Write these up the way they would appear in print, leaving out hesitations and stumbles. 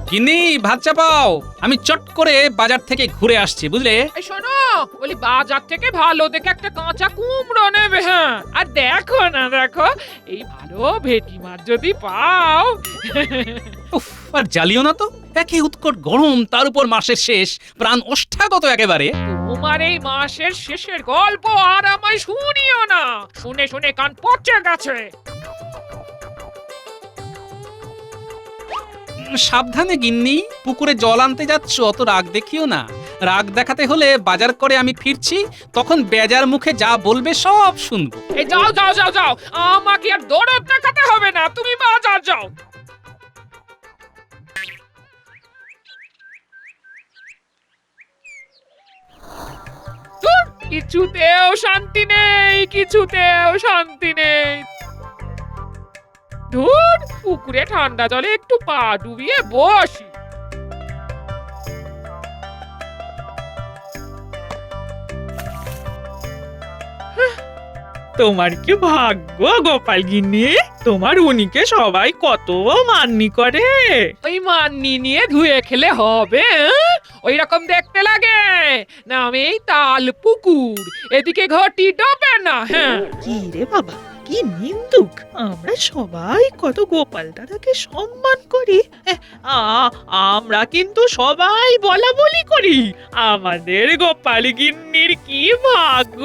গিন্নি ভাত চাপাও, আমি চট করে বাজার থেকে ঘুরে আসছি, বুঝলে? এই শোনো, বলি বাজার থেকে ভালো দেখে একটা কাঁচা কুমড়ো নেবে। হ্যাঁ, আর দেখো না, দেখো এই ভালো ভেটকি মাছ যদি পাও। উফ, আর জ্বালিও না তো, একে উৎকট গরম, তার উপর মাসের শেষ, প্রাণ ওষ্ঠাগত একেবারে। তোমার এই মাসের শেষের গল্প আর আমায় শুনিও না, শুনে শুনে কান পচে গেছে। সাবধানে গিন্নি, পুকুরে জল আনতে যাচ্ছ, অত রাগ দেখিও না। রাগ দেখাতে হলে বাজার করে আমি ফিরছি, তখন বেজার মুখে যা বলবে সব শুনবো। এই যাও যাও যাও যাও, আমাকে আর দরদ দেখাতে হবে না, তুমি বাজার যাও। ধুর, কিছুতেও শান্তি নেই, কিছুতেও শান্তি নেই। ধুর, পুকুরে ঠান্ডা জলে একটু পা ডুবিয়ে বসি। তোমার কি ভাগ্য গোপাল গিন্নি, তোমার উনিকে সবাই কত মান্নি করে। ওই মান্নি নিয়ে ধুয়ে খেলে হবে? ওই রকম দেখতে লাগে না? আমি এই তাল পুকুর, এদিকে ঘটি ডোবে না। হ্যাঁ, কি রে বাবা, কি নিন্দুক! আমরা সবাই কত গোপাল দাদাকে সম্মান করি। আমরা কিন্তু সবাই বলা বলি করি। আমাদের গোপাল গিন্নির কি ভাগ্য!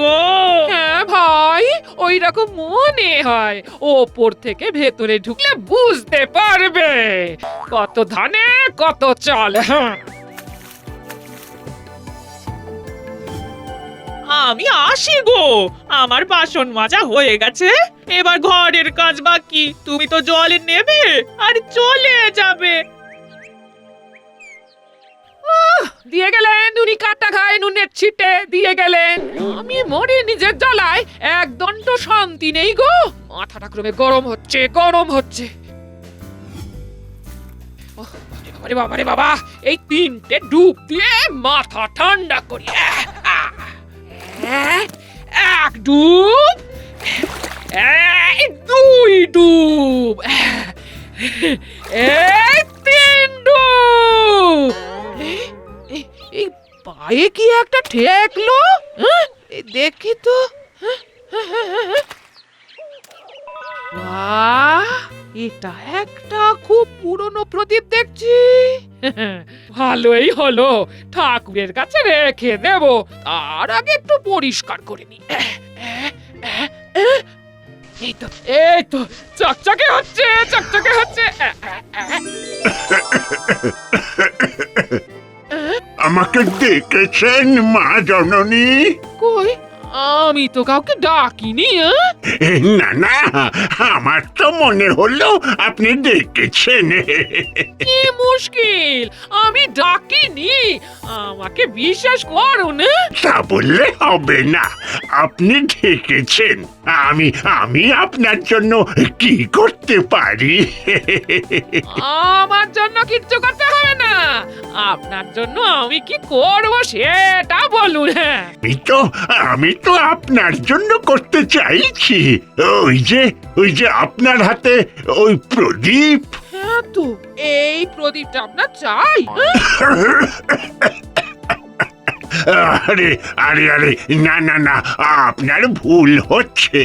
হ্যাঁ ভাই, ওই রকম মনে হয়। ওপর থেকে ভেতরে ঢুকলে বুঝতে পারবে কত ধানে কত চাল। হ্যাঁ, আমি আসি গো, আমার বাসন মাজা হয়ে গেছে, এবার ঘরের কাজ বাকি। তুমি তো জল নেবে আর চলে যাবে। দিয়ে গেলেন, উনি কাটা খায় নুনের ছিটে দিয়ে গেলেন। আমি মরি নিজের জ্বালায়, একদম তো শান্তি নেই গো। মাথাটা ক্রমে গরম হচ্ছে, গরম হচ্ছে। ওহ, বাবারে বাবারে বাবা, এই 3টে ডুব দিয়ে মাথা ঠান্ডা করি। এক ডুব, এই 2 ডুব, এই 3 ডুব। এই পায়ে কি একটা ঠেকলো? হ্যাঁ, এই দেখি তো। বাহ, এটা একটা খুব পুরনো প্রদীপ দেখছি। ভালোই হলো, ঠাকুরের কাছে রেখে দেব। তার আগে একটু পরিষ্কার করে নি। এই তো, এই তো, চকচকে হচ্ছে, চকচকে হচ্ছে। আমাকে ডেকেছেন মা জননী? কই, আমি তো কাউকে ডাকিনি। না না, আমার তো মনে হলো আপনি ডেকেছেন। কি মুশকিল, আমি ডাকিনি, আমাকে বিশ্বাস করুন। তা বললে হবে না, আপনি ডেকেছেন। আমি আমি আপনার জন্য কি করতে পারি? আমার জন্য কিচ্ছু করতে হবে না, আপনার জন্য আমি কি করব সেটা বলুন। হ্যাঁ, আমি তো আপনার জন্য করতে চাইছি। ওই যে আপনার হাতে ওই প্রদীপ। হ্যাঁ তো, এই প্রদীপটা আপনার চাই? আরে আরে আরে, না না না, আপনার ভুল হচ্ছে।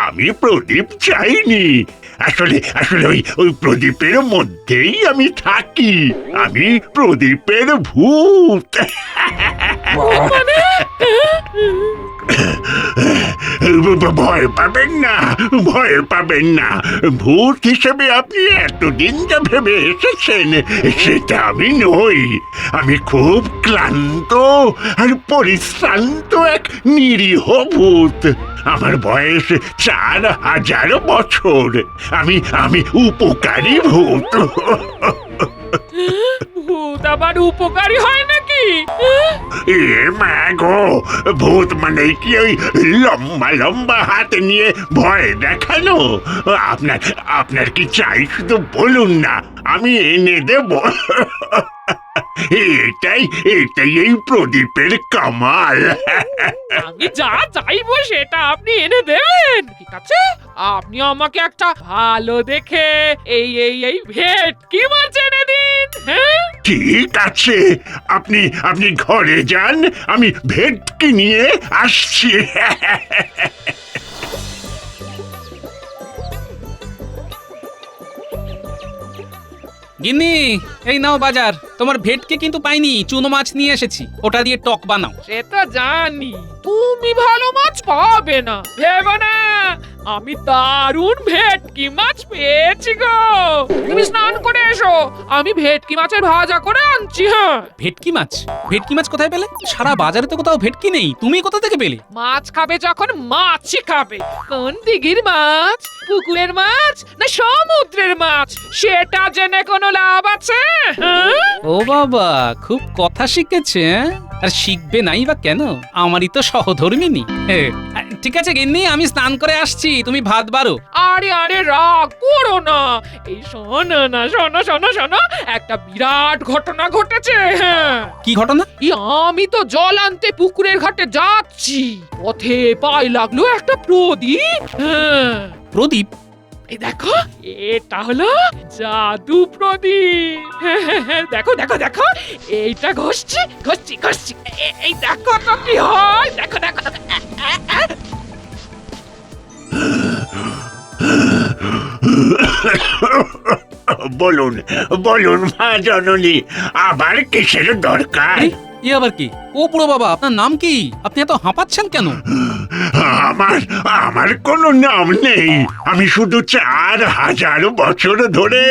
আমি প্রদীপ চাইনি। আসলে আসলে ওই প্রদীপের মধ্যেই আমি থাকি। আমি প্রদীপের ভূত। ভয় পাবেন না, ভয় পাবেন না। ভূত হিসেবে আপনি এতদিন যা ভেবে এসেছেন সেটা আমি নই। আমি খুব ক্লান্ত আর পরিশ্রান্ত এক নিরীহ ভূত। আমার বয়স 4000 বছর। আমি উপকারী ভূত। ভূত আবার উপকারী হয় নাকি? এ মা গো, ভূত মানে কি ওই লম্বা লম্বা হাত নিয়ে ভয় দেখানো? আপনার কি চাই শুধু বলুন না, আমি এনে দেব। এটাই এই প্রদীপের কামাল। আমি যা চাইবো সেটা আপনি এনে দেবেন, ঠিক আছে? আপনি আমাকে একটা ভালো দেখে এই ভেটকি মাছ এনে দিন। হ্যাঁ? ঠিক আছে, আপনি আপনি ঘরে যান, আমি ভেটকি নিয়ে আসছি। গিন্নি, এই নাও বাজার। তোমার ভেটকে কিন্তু পাইনি, চুনো মাছ নিয়ে এসেছি, ওটা দিয়ে টক বানাও। সে তো জানি তুমি ভালো মাছ পাবে না, ভেবো না। আমি দারুণ ভেটকি মাছ পেয়েছি গো। তুমি স্নান করে এসো, আমি ভেটকি মাছের ভাজা করে আনছি। হ্যাঁ, ভেটকি মাছ? ভেটকি মাছ কোথায় পেলে? সারা বাজারে তো কোথাও ভেটকি নেই, তুমি কোথা থেকে পেলে? মাছ খাবে যখন মাছই খাবে। কোন দিঘির মাছ, পুকুরের মাছ না সমুদ্রের মাছ, সেটা জেনে কোনো লাভ আছে? হ্যাঁ? ও বাবা, খুব কথা শিখেছে। আর শিখবে নাই বা কেন, আমারই তো সহধর্মিনী। ঠিক আছে গিন্নি, আমি স্নান করে আসছি, তুমি ভাত বাড়ো। আরে আরে, রাগ করো না। এই শোনো না, শোনো শোনো শোনো, একটা বিরাট ঘটনা ঘটেছে। হ্যাঁ, কি ঘটনা? আমি তো জল আনতে পুকুরের ঘাটে যাচ্ছি, পথে পাই লাগলো একটা প্রদীপ। হ্যাঁ, প্রদীপ? এই দেখো, এটা হলো জাদু প্রদীপ। দেখো দেখো দেখো, এইটা ঘষছি ঘষছি ঘষছি, এই দেখো তো কি হয়, দেখো দেখো। বলুন বলুন মা জননী, আবার কিসের দরকার? এ আবার কি? ও বুড়ো বাবা, আপনার নাম কি? আপনি এত হাঁপাচ্ছেন কেন? আমার আমার কোনো নাম নেই, আমি শুধু 4000 বছর ধরে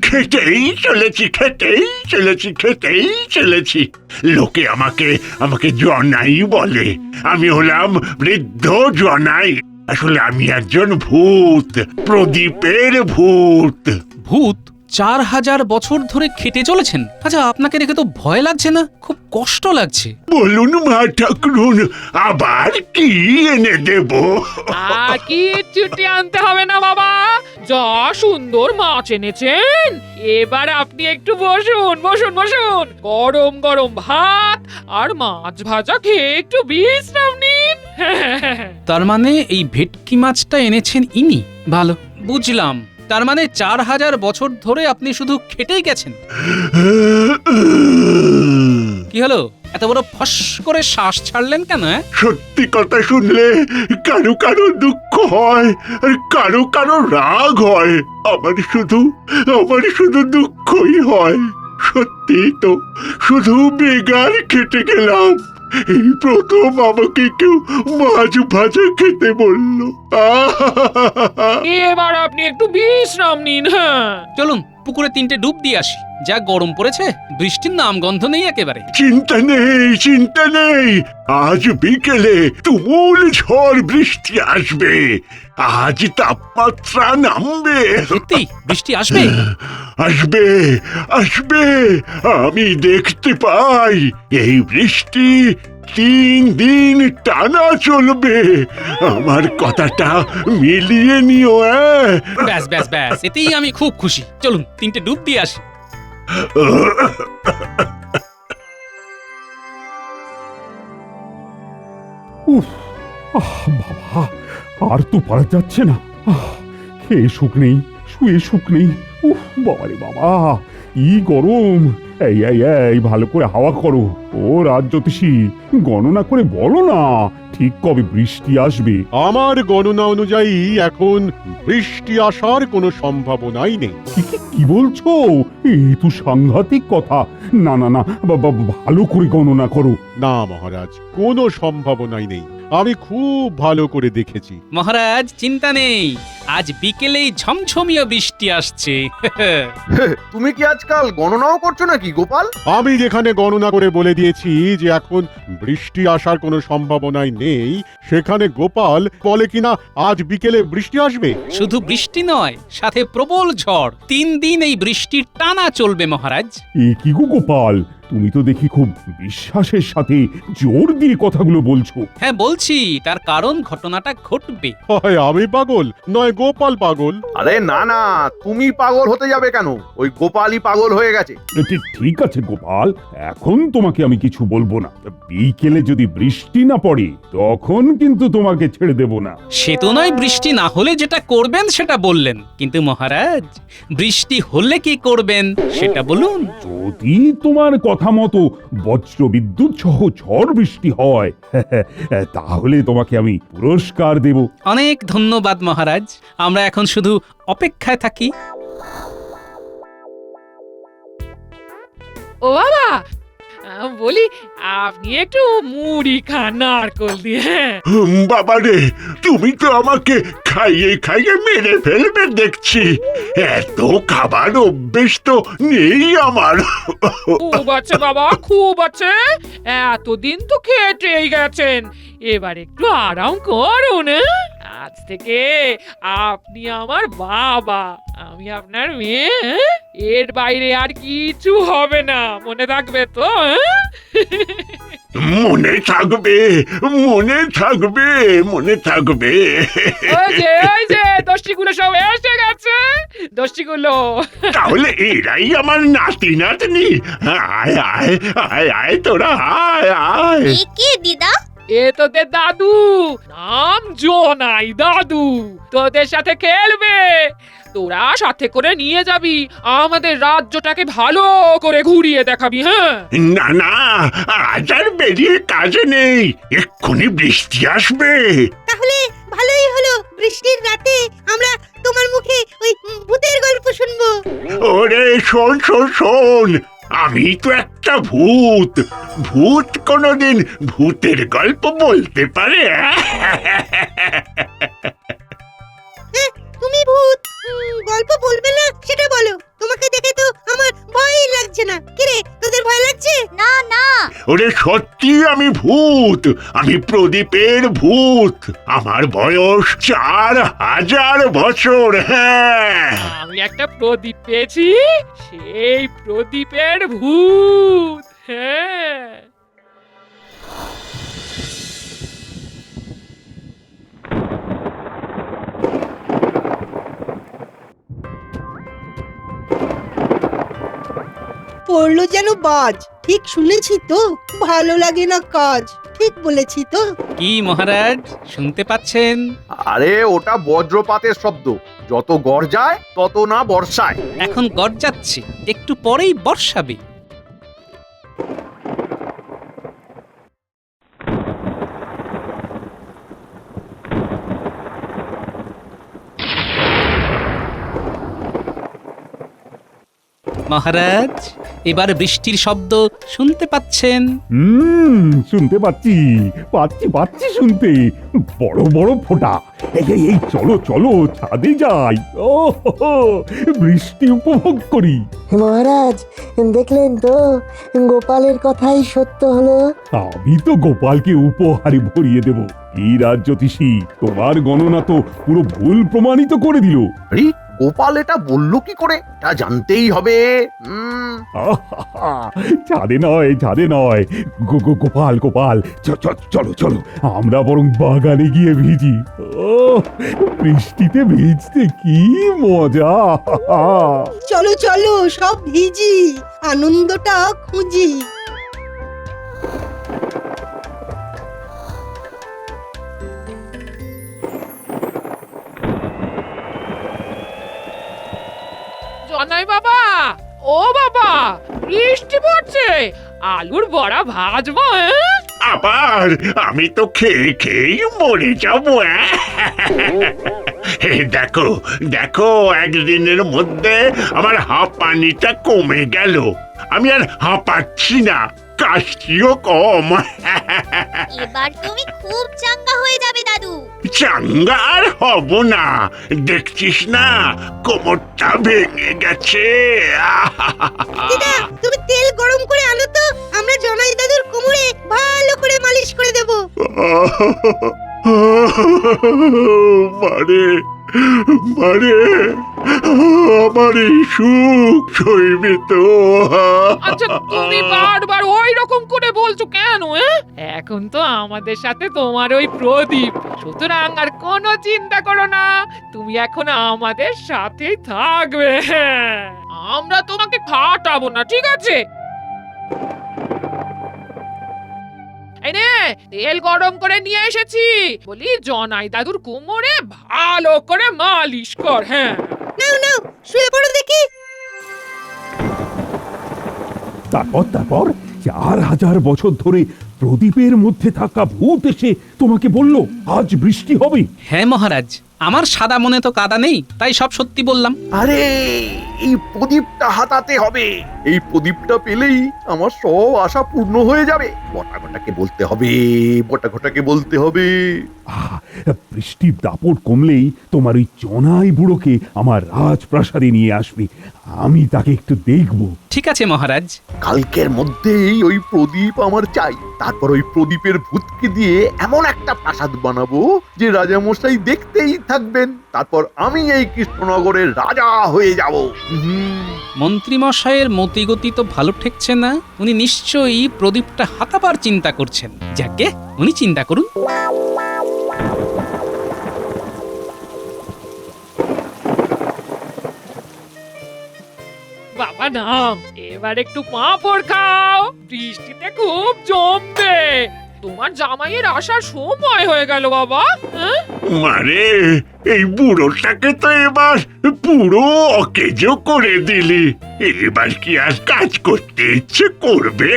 খেটেই চলেছি, খেটেই চলেছি, খেটেই চলেছি। লোকে আমাকে আমাকে জনাই বলে। আমি হলাম বৃদ্ধ জনাই। আসলে আমি একজন ভূত, প্রদীপের ভূত। ভূত? 4000 বছর ধরে খেটে চলেছেন? আচ্ছা, আপনাকে দেখে তো ভয় লাগছে না? খুব কষ্ট লাগছে। বলুন মা ঠাকুরুন, আবার কি এনে দেব? আর কি ছুটি আনতে হবে না বাবা, যা সুন্দর মাছ এনেছেন। এবার আপনি একটু বসুন বসুন বসুন, গরম গরম ভাত আর মাছ ভাজা খেয়ে একটু বিশ্রাম নিন। তার মানে এই ভেটকি মাছটা এনেছেন ইনি? ভালো, বুঝলাম। তার মানে 4000 বছর ধরে আপনি শুধু খেটেই গেছেন। কি হলো, এত বড় ফস করে শ্বাস ছাড়লেন কেন? সত্যি কথা শুনলে কারো কারো দুঃখ হয় আর কারো কারো রাগ হয়, আমার শুধু দুঃখই হয়। সত্যি তো, শুধু বেগার খেটে গেলাম। এই প্রথম আমাকে কেউ মাছ ভাজা খেতে বললো। এবার আপনি একটু বিশ্রাম নিন। হ্যাঁ, চলুন পুকুরে 3টে ডুব দিয়ে আসি, যা গরম পড়েছে, বৃষ্টির নাম গন্ধ নেই একেবারে। চিন্তা নেই, চিন্তা নেই, আজ বিকেলে তুমুল ঝড় বৃষ্টি আসবে। আজ তাপমাত্রা নামবে। সত্যি বৃষ্টি আসবে? আসবে আসবে, আমি দেখতে পাই এই বৃষ্টি 3 দিন টানা চলবে। আমার কথাটা মিলিয়ে নিও। ব্যাস ব্যাস ব্যাস, এতেই আমি খুব খুশি। চলুন 3টে ডুব দিয়ে আসি। উফ, বাবা, আর তো পারা যাচ্ছে না। খেয়ে সুখ নেই, শুয়ে সুখ নেই। উফ বাবারে বাবা, ই গরম। এই এই এই, ভালো করে হাওয়া করো। ও রাজজ্যোতিষী, গণনা করে বলো না ঠিক কবে বৃষ্টি আসবে। আমার গণনা অনুযায়ী এখন বৃষ্টি আসার কোনো সম্ভাবনাই নেই। কি বলছো? এ তো সাংঘাতিক কথা। না না না, ভালো করে গণনা করো। না মহারাজ, কোনো সম্ভাবনাই নেই। আমি খুব ভালো করে দেখেছি। মহারাজ চিন্তা নেই, আজ বিকেলেই ঝমঝমিয়ে বৃষ্টি আসছে। তুমি কি আজকাল গণনাও করছো নাকি গোপাল? আমি যেখানে গণনা করে বলে দিয়েছি যে এখন বৃষ্টি আসার কোনো সম্ভাবনাই নেই, সেখানে গোপাল বলে কিনা আজ বিকেলে বৃষ্টি আসবে। শুধু বৃষ্টি নয়, সাথে প্রবল ঝড়। 3 দিন এই বৃষ্টির টানা চলবে মহারাজ। এ কি গো গোপাল, তুমি তো দেখি খুব বিশ্বাসের সাথে জোর দিয়ে কথাগুলো বলছো। হ্যাঁ বলছি, তার কারণ ঘটনাটা ঘটবে। হয় আমি পাগল নয় গোপাল পাগল। আরে না না, তুমি পাগল হতে যাবে কেন? ওই গোপালই পাগল হয়ে গেছে। ঠিক আছে গোপাল, এখন তোমাকে আমি কিছু বলবো না। বিকেলে যদি বৃষ্টি না পড়ে তখন কিন্তু তোমাকে ছেড়ে দেব না। সে তো নয় বৃষ্টি না হলে যেটা করবেন সেটা বললেন, কিন্তু মহারাজ বৃষ্টি হলে কি করবেন সেটা বলুন। যদি তোমার কথা মতো বজ্র বিদ্যুৎ সহ ঝড় বৃষ্টি হয় তাহলে তোমাকে আমি পুরস্কার দেব। অনেক ধন্যবাদ মহারাজ, আমরা এখন শুধু অপেক্ষায় থাকি। ও বাবা, বলি আপনি একটু মুড়ি খান নারকল দিয়ে। হ্যাঁ? বাবারে, তুমি তো আমাকে খাইয়ে খাইয়ে মেরে ফেলবে দেখছি। এত খাবার অভ্যেস তো নেই আমার। খুব আছে বাবা, খুব আছে। এতদিন তো খেটেই গেছেন, এবার একটু আরাম করুন। হ্যাঁ? আজ থেকে আপনি আমার বাবা, আমি আপনার মেয়ে। হ্যাঁ? এর বাইরে আর কিছু হবে না, মনে থাকবে তো? হ্যাঁ? মনে থাকবে, মনে থাকবে, মনে থাকবে। ওই যে দোষ্টিগুলো সব এসে গেছে, দোষ্টিগুলো। তাহলে এরাই আমার নাতি নাতনি। আয় আয় আয় আয় তোরা আয় আয়। এ কে দিদা? এ তোদের দাদু, নাম জোনাই দাদু, তোদের সাথে খেলবে। তোরা সাথে করে নিয়ে যাবি, আমাদের রাজ্যটাকে ভালো করে ঘুরিয়ে দেখাবি। হ্যাঁ, না না, আজ আর বেরিয়ে কাজে নেই, এক্ষুনি বৃষ্টি আসবে। তাহলে ভালোই হলো, বৃষ্টির রাতে আমরা তোমার মুখে ওই ভূতের গল্প শুনবো। ওরে শোন শোন শোন, আমি তো একটা ভূত। ভূত কোনোদিন ভূতের গল্প বলতে পারে? তুমি ভূত, গল্প বলবে না সেটা বলো। তোমাকে দেখে তো আমার ভয়ই লাগছে না। কিরে, তোদের ভয় লাগছে? না না। ওরে সত্যি আমি ভূত, আমি প্রদীপের ভূত। আমার বয়স 4000 বছর। হ্যাঁ, আমি একটা প্রদীপ পেয়েছি, সেই প্রদীপের ভূত। হ্যাঁ, পড়লো যেন বাজ। ঠিক শুনেছি তো? ভালো লাগে না কাজ। ঠিক বলেছি তো? কি মহারাজ, শুনতে পাচ্ছেন? আরে ওটা বজ্রপাতের শব্দ। যত গর্জায় তত না বর্ষায়। এখন গর্জাচ্ছে, একটু পরেই বর্ষাবে। মহারাজ, এবার বৃষ্টির শব্দ শুনতে পাচ্ছেন? শুনতে পাচ্ছি পাচ্ছি পাচ্ছি শুনতে। বড় বড় ফোঁটা। এই চলো চলো, ছাদে যাই। ও বৃষ্টি উপভোগ করি। মহারাজ, দেখলেন তো গোপালের কথাই সত্য হলো। আমি তো গোপালকে উপহারে ভরিয়ে দেব। এই রাজ জ্যোতিষী, তোমার গণনা তো পুরো ভুল প্রমাণিত করে দিল। আরে গোপাল এটা বললো কি করে? তা জানতেই হবে। ছাদে নয়, ছাদে নয়। গোপাল গোপাল, চলো চলো, আমরা বরং বাগানে গিয়ে ভিজি। ও বৃষ্টিতে ভিজতে কি মজা। চলো চলো, সব ভিজি, আনন্দটা খুঁজি। জনাই বাবা, ও বাবা, বৃষ্টি পড়ছে, আলুর বড়া ভাজবো। হ্যাঁ? আবার আমি তো খেয়ে খেয়েই মরে যাবো। দেখো দেখো, একদিনের মধ্যে আমার হাঁপানিটা কমে গেল। আমি আর হাঁপাচ্ছি না, কাশিও কম। এবার তুমি খুব চাঙ্গা হয়ে যাবে দাদু। চাঙ্গা আর হব না, দেখছিস না কোমরটা ভেঙে গেছে। দিদা, তুমি তেল গরম করে আনো তো, আমরা জনাই দাদুর কোমরে ভালো করে মালিশ করে দেব। মারে মারে আমার এই সুখ সইবে তো? আচ্ছা তুমি বারবার ওই রকম করে বলছো কেন? এখন তো আমাদের সাথে তোমার ওই প্রদীপ, সুতরাং আর কোনো চিন্তা করো না, তুমি এখন আমাদের সাথেই থাকবে। আমরা তোমাকে খাটাবো না, ঠিক আছে? এই নে, তেল গরম করে নিয়ে এসেছি, বলি জনাই দাদুর কোমরে ভালো করে মালিশ কর। হ্যাঁ, নাও নাও শুয়ে পড়ো দেখি। তারপর 4000 বছর ধরে প্রদীপের মধ্যে থাকা ভূত এসে তোমাকে বলল আজ বৃষ্টি হবে। হ্যাঁ মহারাজ, আমার সাদা মনে তো কাদা নেই, তাই সব সত্যি বললাম। আরে এই প্রদীপটা হাতাতে হবে। এই প্রদীপটা পেলেই আমার সব আশা পূর্ণ হয়ে যাবে। বটাঘটাকে বলতে হবে, বটাঘটাকে বলতে হবে। আহ, বৃষ্টির দাপট কমলেই তোমার ওই জনাই বুড়োকে আমার রাজপ্রাসাদে নিয়ে আসবে, আমি তাকে একটু দেখব। ঠিক আছে মহারাজ। কালকের মধ্যেই ওই প্রদীপ আমার চাই। তারপর ওই প্রদীপের ভূতকে দিয়ে এমন একটা প্রাসাদ বানাবো যে রাজামশাই দেখতেই থাকবেন। তারপর আমি এই কৃষ্ণনগরের রাজা হয়ে যাব। মন্ত্রীমশাইয়ের মতিগতি তো ভালো ঠেকছে না, উনি নিশ্চয়ই প্রদীপটা হাতাবার চিন্তা করছেন। যাকে উনি চিন্তা করুন। বাবা নাম, এবার একটু পাঁপড় খাও, বৃষ্টিতে খুব জমবে। তোমার জামাইয়ের আসার সময় হয়ে গেল বাবা। মারে এই বুড়োটাকে তো এবার পুরো অকেজো করে দিলি। এবার কি আর কাজ করতে ইচ্ছে করবে?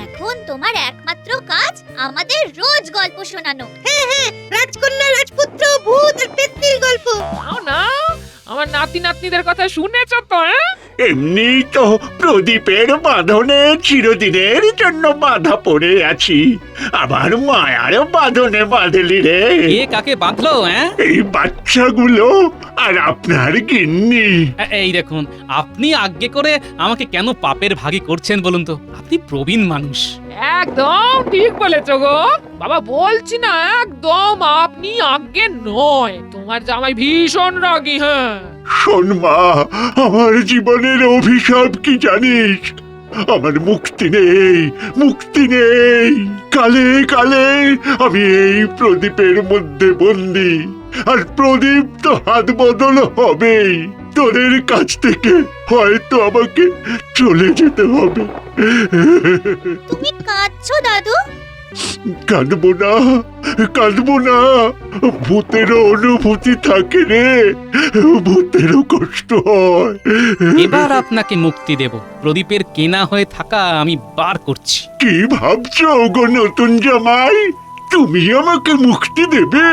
এখন তোমার একমাত্র কাজ আমাদের রোজ গল্প শোনানো। হ্যাঁ হ্যাঁ, রাজকন্যা, রাজপুত্র, ভূত আর পেত্নির গল্প। নাও না, আমার নাতি নাতনিদের কথা শুনেছ তো? এমনি তো প্রদীপের বাঁধনে চিরদিনের জন্য বাঁধা পড়ে আছি, আবার মায়ার বাঁধনে বাঁধলি রে। কে কাকে বাঁধলো? এই বাচ্চাগুলো আর আপনার গিন্নি। এই দেখুন, আপনি আজ্ঞে করে আমাকে কেন পাপের ভাগী করছেন বলুন তো? আপনি প্রবীণ মানুষ। একদম ঠিক বলেছ গো বাবা, বলছি না একদম আপনি আজ্ঞে নয়, তোমার জামাই ভীষণ রাগী। হ্যাঁ শোন মা, আমার জীবনের অভিশাপ কি জানিস? আমার মুক্তি নেই, মুক্তি নেই। কালে কালে আমি এই প্রদীপের মধ্যে বন্দি, আর প্রদীপ তো হাত বদল হবেই। তোদের কাছ থেকে হয়তো আমাকে চলে যেতে হবে। তুমি কাঁদছো দাদু? কাঁদবো না, কাঁদবো না। ভূতেরও অনুভূতি থাকে রে, ভূতেরও কষ্ট হয়। এবার আপনাকে মুক্তি দেব। প্রদীপের কেনা হয়ে থাকা আমি বার করছি। কি ভাবছো গো নতুন জামাই? তুমি আমাকে মুক্তি দেবে?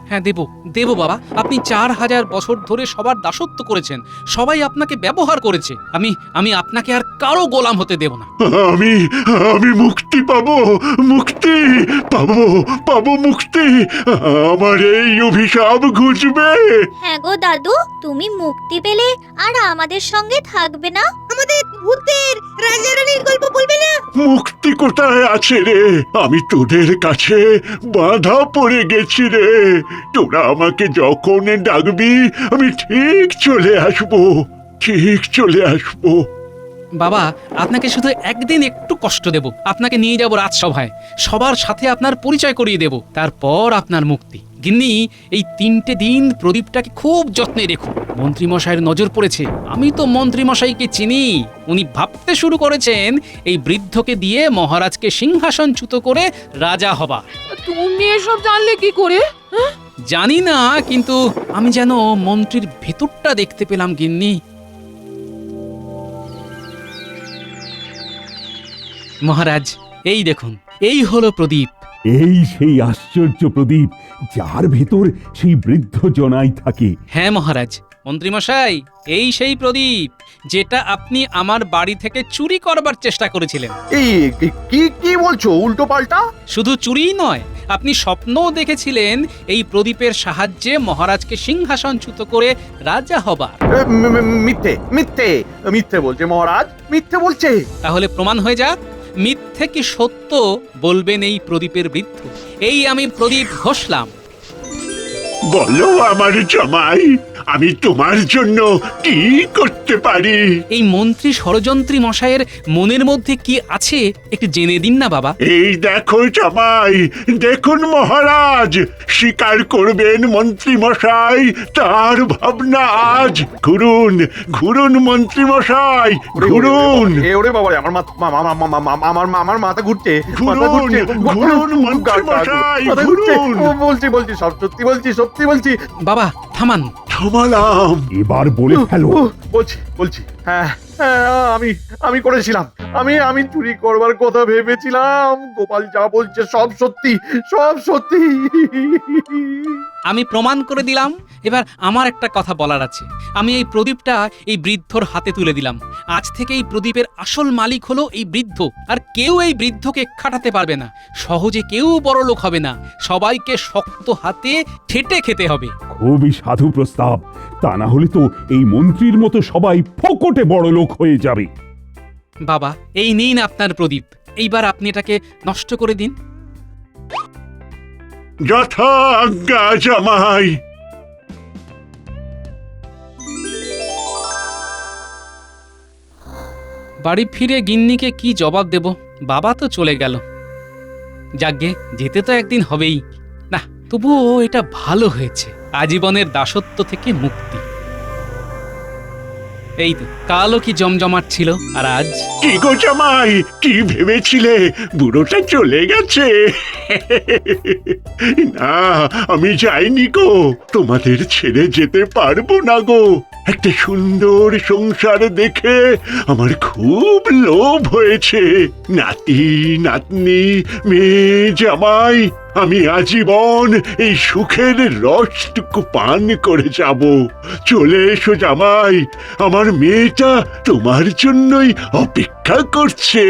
হ্যাঁ দেব, দেব বাবা। আপনি 4000 বছর ধরে সবার দাসত্ব করেছেন, সবাই আপনাকে ব্যবহার করেছে। আমি আপনাকে আর কারো গোলাম হতে দেব না। আমি আমি মুক্তি পাবো, মুক্তি পাবো, পাবো মুক্তি। আমার এই অভিশাপ ঘুচবে। হ্যাঁ গো দাদু, তুমি মুক্তি পেলে আর আমাদের সঙ্গে থাকবে না? আমাদের ভূতের রাজা রানীর গল্প বলবে না? মুক্তি কোথায় আছে রে? আমি তোদের কাছে বাধা পড়ে গেছি রে। তোরা আমাকে যখন ডাকবি আমি ঠিক চলে আসবো, ঠিক চলে আসবো। বাবা, আপনাকে শুধু একদিন একটু কষ্ট দেব। আপনাকে নিয়ে যাব রাজসভায়, সবার সাথে আপনার পরিচয় করিয়ে দেব, তারপর আপনার মুক্তি। গিন্নি, এই 3টে দিন প্রদীপটাকে খুব যত্নে রেখো। মন্ত্রীমশাইয়ের নজর পড়েছে। আমি তো মন্ত্রীমশাইকে চিনি। উনি ভাবতে শুরু করেছেন এই বৃদ্ধকে দিয়ে মহারাজকে সিংহাসনচ্যুত করে রাজা হবা। তুমি এসব জানলে কি করে? জানি না, কিন্তু আমি যেন মন্ত্রীর ভেতরটা দেখতে পেলাম গিন্নি। মহারাজ, এই দেখুন, এই হলো প্রদীপ। এই সেই আশ্চর্য প্রদীপ যার ভেতর সেই বৃদ্ধ জনাই থাকে। হ্যাঁ মহারাজ। মন্ত্রীমশাই, এই সেই প্রদীপ যেটা আপনি আমার বাড়ি থেকে চুরি করবার চেষ্টা করেছিলেন। এই কি কি বলছো উল্টো পাল্টা? শুধু চুরিই নয়, আপনি স্বপ্নও দেখেছিলেন এই প্রদীপের সাহায্যে মহারাজকে সিংহাসনচ্যুত করে রাজা হবা। মিথ্যে মিথ্যে মিথ্যে বলছে মহারাজ, মিথ্যে বলছে। তাহলে প্রমাণ হয়ে যাক, মিথ্যে কি সত্য বলবেন এই প্রদীপের বৃদ্ধ। এই আমি প্রদীপ ঘষলাম। বলো আমার জামাই, আমি তোমার জন্য কি করতে পারি? এই মন্ত্রী ষড়যন্ত্রী মশাইয়ের মনের মধ্যে কি আছে একটু জেনে দিন না বাবা। এই দেখো জামাই, দেখুন মহারাজ, স্বীকার করবেন মন্ত্রী মশাই, তার ভাবনা আজ। ঘুরুন ঘুরুন মন্ত্রী মশাই, ঘুরুন ওরে বাবা, আমার মাথা ঘুরছে, মাথা ঘুরুন ঘুরছে। ঘুরুন মন্ত্রী মশাই, ঘুরুন। বলছি সব সত্যি বলছি। বাবা থামান। থামালাম। এবার বলে ফেলো। বলছি হ্যাঁ, আমি করেছিলাম। আমি চুরি করবার কথা ভেবেছিলাম। গোপাল যা বলছে সব সত্যি। আমি প্রমাণ করে দিলাম। এবার আমার একটা কথা বলার আছে। আমি এই প্রদীপটা এই বৃদ্ধর হাতে তুলে দিলাম। আজ থেকে এই প্রদীপের আসল মালিক হলো এই বৃদ্ধ, আর কেউ এই বৃদ্ধকে খাটাতে পারবে না। সহজে কেউ বড় লোক হবে না, সবাইকে শক্ত হাতে ঠেটে খেতে হবে। খুবই সাধু প্রস্তাব। তা না হলে তো এই মন্ত্রীর মতো সবাই ফকটে বড় লোক হয়ে যাবে। বাবা এই নিন আপনার প্রদীপ, এইবার আপনি এটাকে নষ্ট করে দিন। যথা আজ্ঞা জামাই। বাড়ি ফিরে গিন্নিকে কি জবাব দেব? বাবা তো চলে গেল। যাগ্গে, যেতে তো একদিন হবেই। না, তবুও এটা ভালো হয়েছে, আজীবনের দাসত্ব থেকে মুক্তি। এই তো কালও কি জমজমাট ছিল, আর আজ কি গো জামাই, কি ভেবেছিলে বুড়োটা চলে গেছে? না, আমি যাইনি গো, তোমাদের ছেড়ে যেতে পারবো না গো। একটা সুন্দর সংসার দেখে আমার খুব লোভ হয়েছে। নাতি নাতনি, মেয়ে জামাই, আমি আজীবন এই সুখের রসটুকু পান করে যাব। চলে এসো জামাই, আমার মেয়েটা তোমার জন্যই অপেক্ষা করছে।